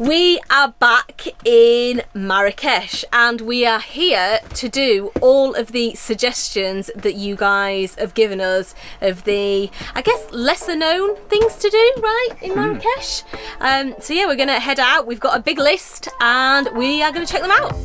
We are back in Marrakesh and we are here to do all of the suggestions that you guys have given us of the, I guess, lesser known things to do, right, in Marrakesh. So yeah, we're going to head out. We've got a big list and we are going to check them out.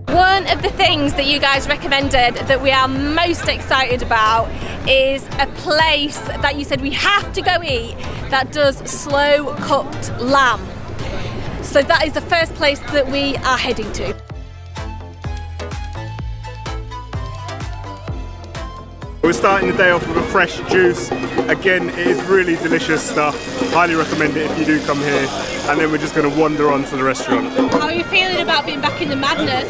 One of the things that you guys recommended that we are most excited about is a place that you said we have to go eat that does slow cooked lamb. So that is the first place that we are heading to. We're starting the day off with a fresh juice. Again, it is really delicious stuff. Highly recommend it if you do come here. And then we're just going to wander on to the restaurant. How are you feeling about being back in the madness?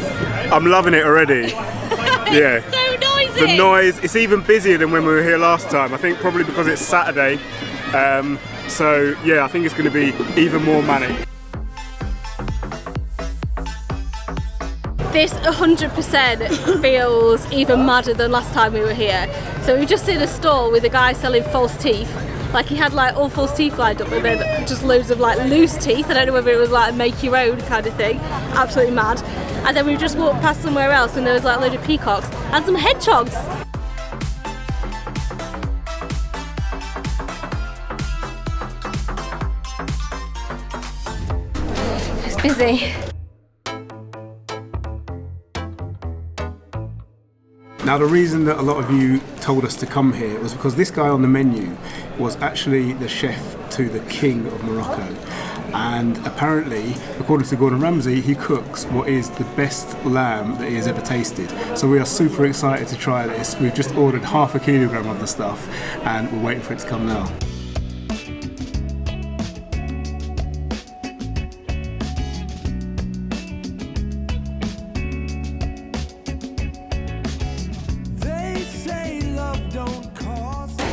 I'm loving it already. Yeah. It's so noisy. The noise, it's even busier than when we were here last time. I think probably because it's Saturday. So yeah, I think it's going to be even more manic. This 100% feels even madder than last time we were here. So we just seen a stall with a guy selling false teeth. Like he had like all false teeth lined up and then just loads of like loose teeth. I don't know whether it was like a make your own kind of thing. Absolutely mad. And then we just walked past somewhere else and there was like a load of peacocks and some hedgehogs. It's busy. Now, the reason that a lot of you told us to come here was because this guy on the menu was actually the chef to the King of Morocco. And apparently, according to Gordon Ramsey, he cooks what is the best lamb that he has ever tasted. So we are super excited to try this. We've just ordered half a kilogram of the stuff and we're waiting for it to come now.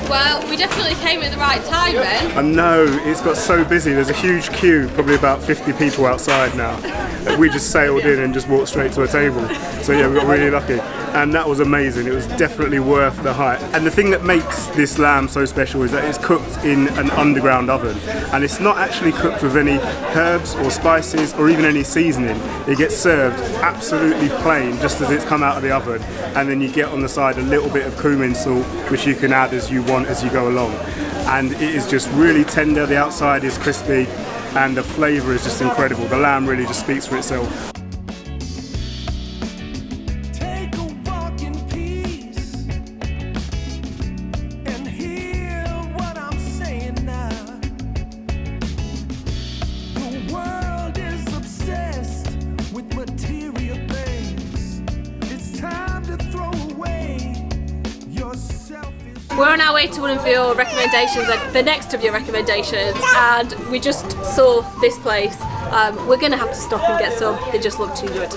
Well, we definitely came at the right time then. I know, it's got so busy. There's a huge queue, probably about 50 people outside now. We just sailed in and just walked straight to a table. So yeah, we got really lucky. And that was amazing. It was definitely worth the hype. And the thing that makes this lamb so special is that it's cooked in an underground oven. And it's not actually cooked with any herbs or spices or even any seasoning. It gets served absolutely plain, just as it's come out of the oven. And then you get on the side a little bit of cumin salt, which you can add as you want as you go along. And it is just really tender. The outside is crispy and the flavour is just incredible. The lamb really just speaks for itself. We're on our way to one of your recommendations, the next of your recommendations, and we just saw this place. We're going to have to stop and get some. They just look too good.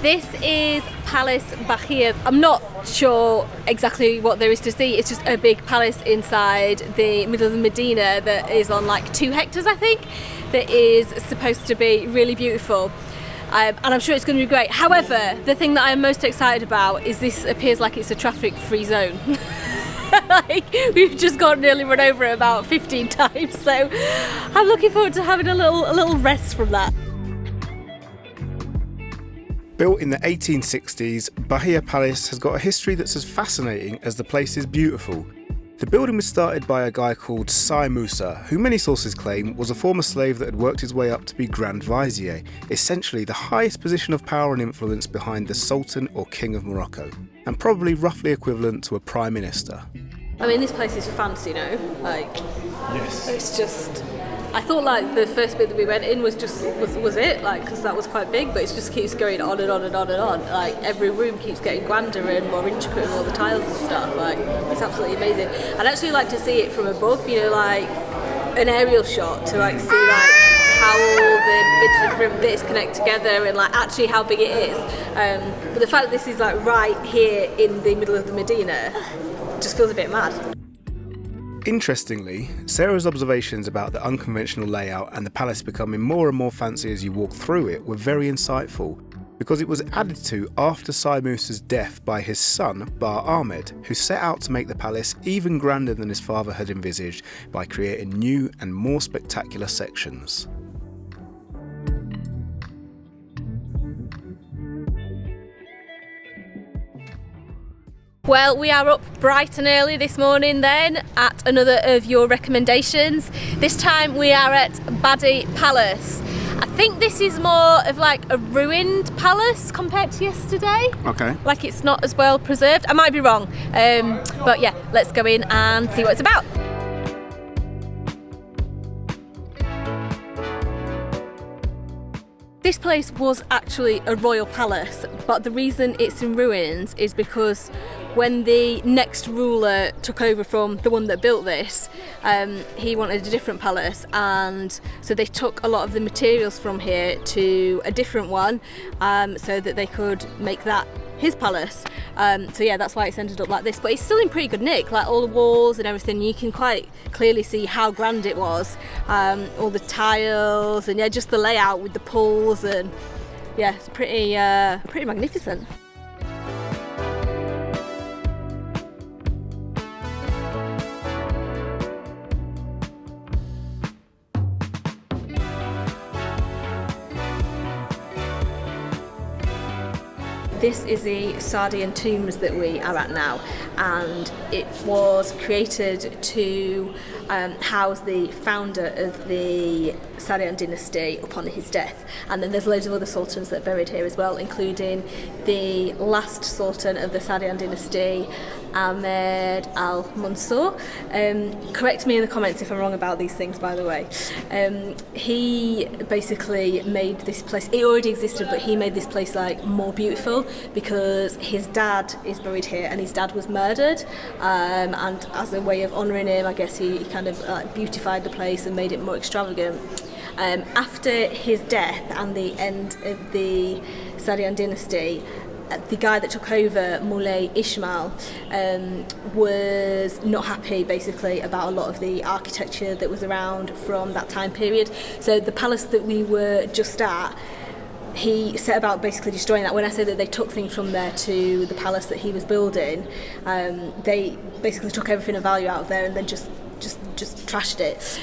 This is Palace Bahia. I'm not sure exactly what there is to see. It's just a big palace inside the middle of the Medina that is on like 2 hectares, I think, that is supposed to be really beautiful. And I'm sure it's going to be great. However, the thing that I'm most excited about is this appears like it's a traffic-free zone. Like, we've just got nearly run over it about 15 times, so I'm looking forward to having a little rest from that. Built in the 1860s, Bahia Palace has got a history that's as fascinating as the place is beautiful. The building was started by a guy called Sai Musa, who many sources claim was a former slave that had worked his way up to be Grand Vizier, essentially the highest position of power and influence behind the Sultan or King of Morocco, and probably roughly equivalent to a Prime Minister. I mean, this place is fancy, no? Like, yes. It's just... I thought like the first bit that we went in was it, like, because that was quite big, but it just keeps going on and on and on and on. Like, every room keeps getting grander and more intricate with all the tiles and stuff. Like, it's absolutely amazing. I'd actually like to see it from above, you know, like an aerial shot to like see like how all the different bits connect together and like actually how big it is. But the fact that this is like right here in the middle of the Medina just feels a bit mad. Interestingly, Sarah's observations about the unconventional layout and the palace becoming more and more fancy as you walk through it were very insightful, because it was added to after Sai Musa's death by his son, Bar Ahmed, who set out to make the palace even grander than his father had envisaged by creating new and more spectacular sections. Well, we are up bright and early this morning then at another of your recommendations. This time we are at Badi Palace. I think this is more of like a ruined palace compared to yesterday. Okay. Like it's not as well preserved. I might be wrong. But yeah, let's go in and see what it's about. This place was actually a royal palace, but the reason it's in ruins is because when the next ruler took over from the one that built this, he wanted a different palace, and so they took a lot of the materials from here to a different one, so that they could make that his palace. So yeah, that's why it's ended up like this, but it's still in pretty good nick, like all the walls and everything. You can quite clearly see how grand it was, all the tiles, and yeah, just the layout with the pools, and yeah, it's pretty magnificent. This is the Saadian Tombs that we are at now, and it was created to house the founder of the Saadian dynasty upon his death. And then there's loads of other sultans that are buried here as well, including the last sultan of the Saadian dynasty, Ahmed al-Mansur. Correct me in the comments if I'm wrong about these things, by the way. He basically made this place, it already existed, but he made this place like more beautiful because his dad is buried here, and his dad was murdered, and as a way of honouring him, I guess he kind of beautified the place and made it more extravagant. After his death and the end of the Saadian dynasty, the guy that took over, Moulay Ismail, was not happy basically about a lot of the architecture that was around from that time period. So the palace that we were just at, he set about basically destroying that. When I say that they took things from there to the palace that he was building, they basically took everything of value out of there and then just trashed it.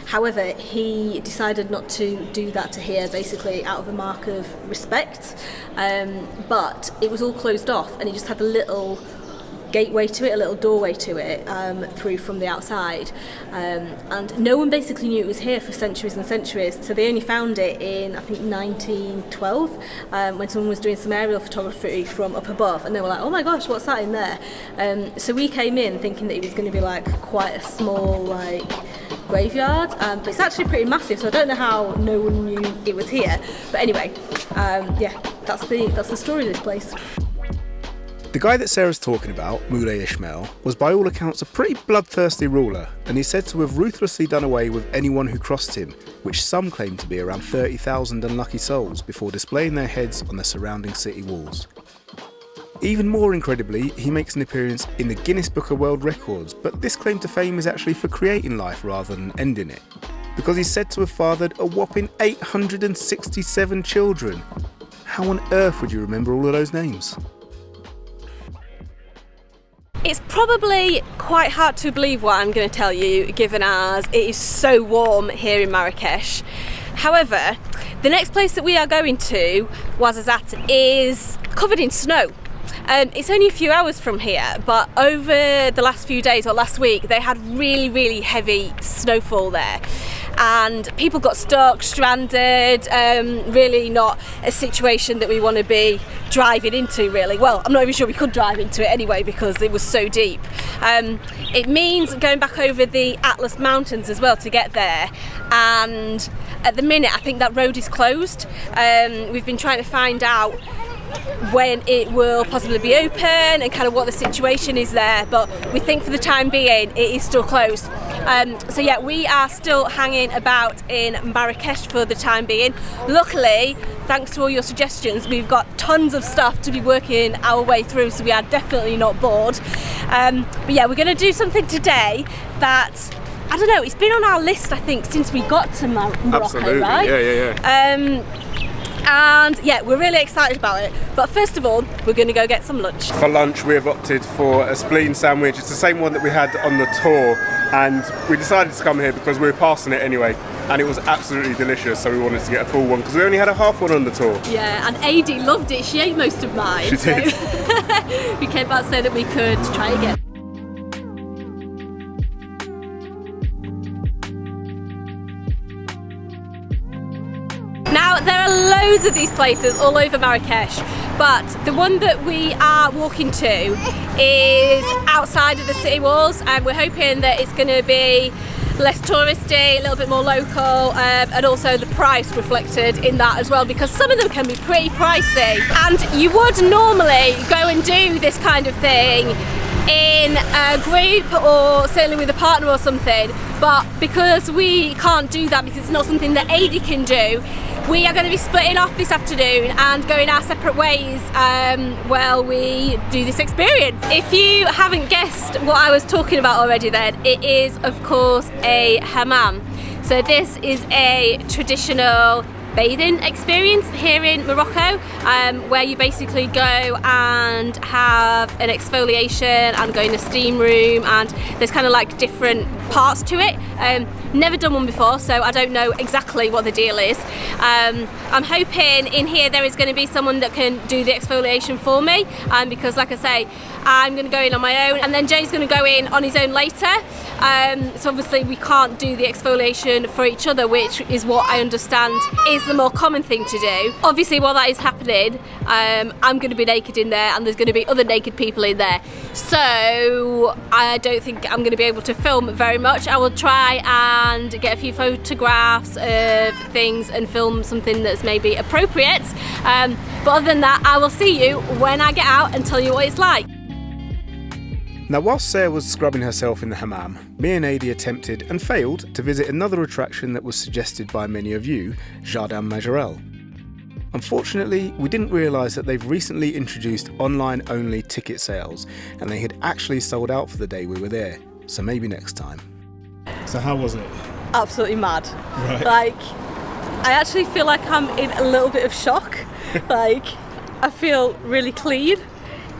However, he decided not to do that to here, basically out of a mark of respect. But it was all closed off, and he just had a little gateway to it, a little doorway to it, through from the outside. And no one basically knew it was here for centuries and centuries. So they only found it in, I think, 1912, when someone was doing some aerial photography from up above, and they were like, oh my gosh, what's that in there? So we came in thinking that it was going to be like quite a small, like, graveyard, but it's actually pretty massive, so I don't know how no one knew it was here. But anyway, yeah, that's the story of this place. The guy that Sarah's talking about, Moulay Ismail, was by all accounts a pretty bloodthirsty ruler, and he's said to have ruthlessly done away with anyone who crossed him, which some claim to be around 30,000 unlucky souls, before displaying their heads on the surrounding city walls. Even more incredibly, he makes an appearance in the Guinness Book of World Records, but this claim to fame is actually for creating life rather than ending it, because he's said to have fathered a whopping 867 children. How on earth would you remember all of those names? It's probably quite hard to believe what I'm going to tell you, given as it is so warm here in Marrakesh. However, the next place that we are going to, Ouarzazate, is covered in snow. It's only a few hours from here, but over the last few days or last week, they had really, really heavy snowfall there. And people got stuck, stranded, really not a situation that we want to be driving into, really. Well, I'm not even sure we could drive into it anyway because it was so deep. It means going back over the Atlas Mountains as well to get there, and at the minute I think that road is closed. We've been trying to find out when it will possibly be open and kind of what the situation is there, but we think for the time being it is still closed. So yeah, we are still hanging about in Marrakesh for the time being. Luckily, thanks to all your suggestions, we've got tons of stuff to be working our way through, so we are definitely not bored. But yeah, we're going to do something today that, I don't know, it's been on our list, I think, since we got to Morocco, Absolutely. right? Yeah. And yeah, we're really excited about it. But first of all, we're going to go get some lunch. For lunch, we have opted for a spleen sandwich. It's the same one that we had on the tour, and we decided to come here because we were passing it anyway, and it was absolutely delicious, so we wanted to get a full one because we only had a half one on the tour. Yeah, and Adi loved it. She ate most of mine. She did. So we came back so that we could try again. Now, there are loads of these places all over Marrakesh, but the one that we are walking to is outside of the city walls, and we're hoping that it's going to be less touristy, a little bit more local, and also the price reflected in that as well, because some of them can be pretty pricey. And you would normally go and do this kind of thing in a group or certainly with a partner or something, but because we can't do that, because it's not something that Adi can do, we are going to be splitting off this afternoon and going our separate ways while we do this experience. If you haven't guessed what I was talking about already, then it is of course a hammam. So this is a traditional bathing experience here in Morocco, where you basically go and have an exfoliation and go in a steam room, and there's kind of like different parts to it. Never done one before, so I don't know exactly what the deal is. I'm hoping in here there is going to be someone that can do the exfoliation for me, because like I say, I'm going to go in on my own, and then Jay's going to go in on his own later. So obviously we can't do the exfoliation for each other, which is what I understand is the more common thing to do. Obviously while that is happening, I'm going to be naked in there, and there's going to be other naked people in there. So I don't think I'm going to be able to film very much. I will try and get a few photographs of things and film something that's maybe appropriate. But other than that, I will see you when I get out and tell you what it's like. Now, whilst Sarah was scrubbing herself in the hammam, me and Adi attempted and failed to visit another attraction that was suggested by many of you, Jardin Majorelle. Unfortunately, we didn't realise that they've recently introduced online-only ticket sales, and they had actually sold out for the day we were there, so maybe next time. So how was it? Absolutely mad. Right. Like, I actually feel like I'm in a little bit of shock. Like, I feel really clean.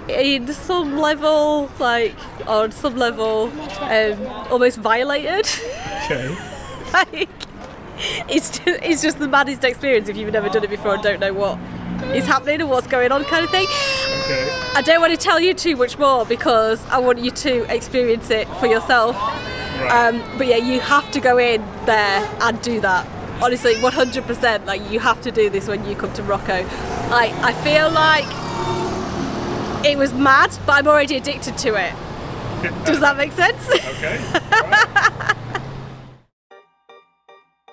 In some level, almost violated. Okay. Like, it's just the maddest experience if you've never done it before and don't know what is happening and what's going on, kind of thing. Okay. I don't want to tell you too much more because I want you to experience it for yourself. Right. But yeah, you have to go in there and do that. Honestly, 100%. Like, you have to do this when you come to Morocco. Like, I feel like it was mad, but I'm already addicted to it. Does that make sense? Okay. Right.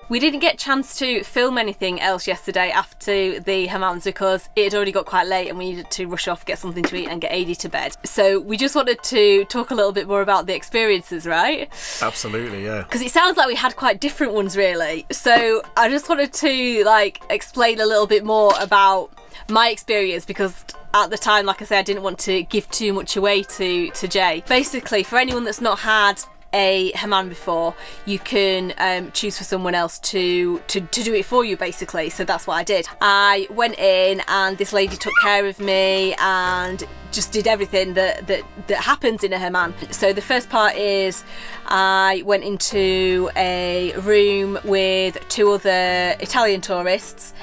We didn't get a chance to film anything else yesterday after the hammams because it had already got quite late and we needed to rush off, get something to eat and get Adi to bed. So we just wanted to talk a little bit more about the experiences, right? Absolutely, yeah. Because it sounds like we had quite different ones, really. So I just wanted to explain a little bit more about my experience, because at the time, like I said, I didn't want to give too much away to Jay. Basically, for anyone that's not had a hammam before, you can choose for someone else to do it for you, basically. So that's what I did. I went in and this lady took care of me and just did everything that happens in a hammam. So the first part is I went into a room with two other Italian tourists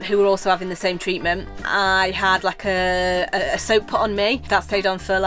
who were also having the same treatment. I had a soap put on me that stayed on for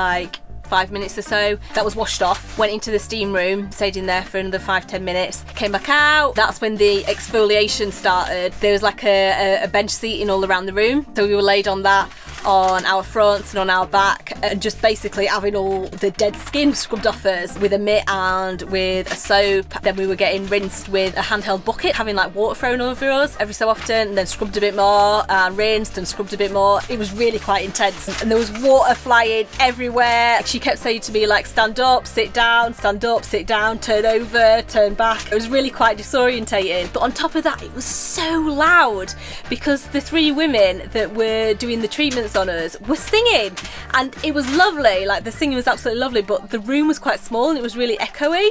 5 minutes or so. That was washed off. Went into the steam room, stayed in there for another 5-10 minutes. Came back out. That's when the exfoliation started. There was a bench seating all around the room. So we were laid on that on our fronts and on our back, and just basically having all the dead skin scrubbed off us with a mitt and with a soap. Then we were getting rinsed with a handheld bucket, having like water thrown over us every so often, and then scrubbed a bit more and rinsed and scrubbed a bit more. It was really quite intense, and there was water flying everywhere. She kept saying to me like, stand up, sit down, stand up, sit down, turn over, turn back. It was really quite disorientating. But on top of that, it was so loud because the three women that were doing the treatments on us were singing, and it was lovely. Like, the singing was absolutely lovely, but the room was quite small and it was really echoey.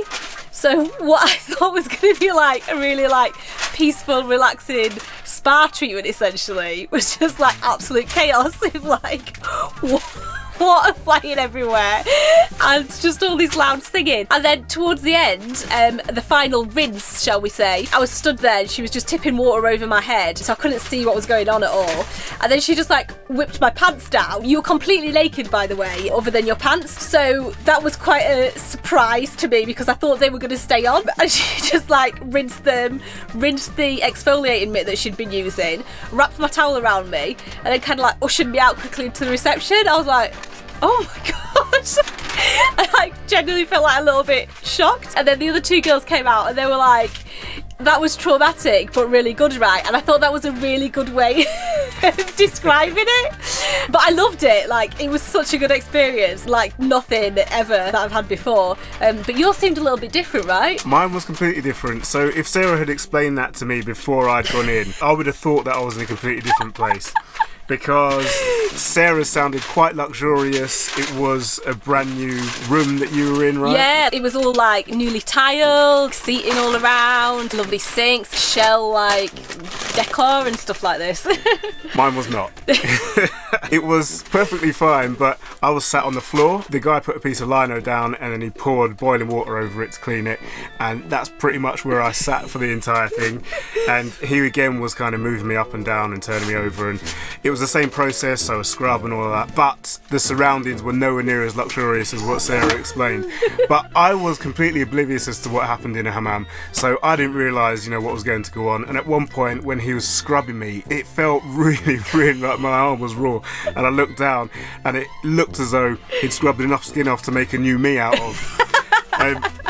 So what I thought was going to be like a really like peaceful, relaxing spa treatment essentially was just like absolute chaos with like water flying everywhere and just all this loud singing. And then towards the end, the final rinse, shall we say, I was stood there and she was just tipping water over my head, so I couldn't see what was going on at all. And then she just like whipped my pants down. You were completely naked, by the way, other than your pants, so that was quite a surprise to me because I thought they were going to stay on. And she just like rinsed the exfoliating mitt that she'd been using, wrapped my towel around me, and then kind of like ushered me out quickly into the reception. I was like, oh my god. I genuinely felt like a little bit shocked. And then the other two girls came out and they were like, that was traumatic but really good, right? And I thought that was a really good way of describing it. But I loved it. Like, it was such a good experience, like nothing ever that I've had before. But yours seemed a little bit different, right? Mine was completely different. So if Sarah had explained that to me before I'd gone in, I would have thought that I was in a completely different place. Because Sarah sounded quite luxurious. It was a brand new room that you were in, right? Yeah, it was all like newly tiled, seating all around, lovely sinks, shell like decor and stuff like this. Mine was not. It was perfectly fine, but I was sat on the floor. The guy put a piece of lino down and then he poured boiling water over it to clean it, and that's pretty much where I sat for the entire thing. And he again was kind of moving me up and down and turning me over, and it was the same process, so a scrub and all of that, but the surroundings were nowhere near as luxurious as what Sarah explained. But I was completely oblivious as to what happened in a hammam, so I didn't realise, what was going to go on. And at one point when he was scrubbing me, it felt really, really like my arm was raw, and I looked down and it looked as though he'd scrubbed enough skin off to make a new me out of.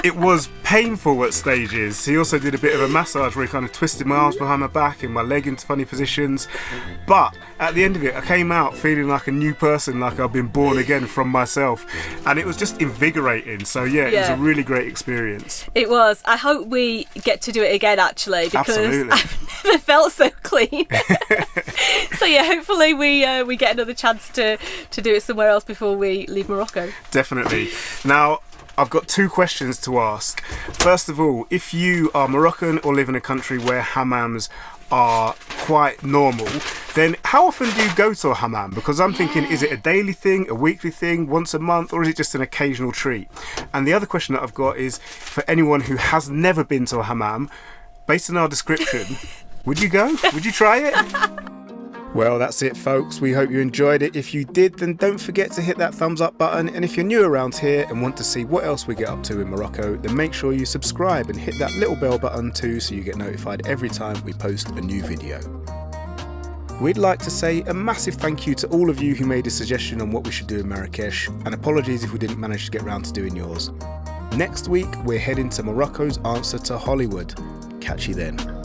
It was painful at stages. He also did a bit of a massage where he kind of twisted my arms behind my back and my leg into funny positions. But at the end of it, I came out feeling like a new person, like I've been born again from myself. And it was just invigorating. So yeah, it was a really great experience. It was. I hope we get to do it again, actually, because Absolutely. I've never felt so clean. So yeah, hopefully we get another chance to do it somewhere else before we leave Morocco. Definitely. Now, I've got two questions to ask. First of all, if you are Moroccan or live in a country where hammams are quite normal, then how often do you go to a hammam? Because I'm thinking, is it a daily thing, a weekly thing, once a month, or is it just an occasional treat? And the other question that I've got is, for anyone who has never been to a hammam, based on our description, would you go? Would you try it? Well, that's it, folks. We hope you enjoyed it. If you did, then don't forget to hit that thumbs up button. And if you're new around here and want to see what else we get up to in Morocco, then make sure you subscribe and hit that little bell button too, so you get notified every time we post a new video. We'd like to say a massive thank you to all of you who made a suggestion on what we should do in Marrakesh, and apologies if we didn't manage to get round to doing yours. Next week, we're heading to Morocco's answer to Hollywood. Catch you then.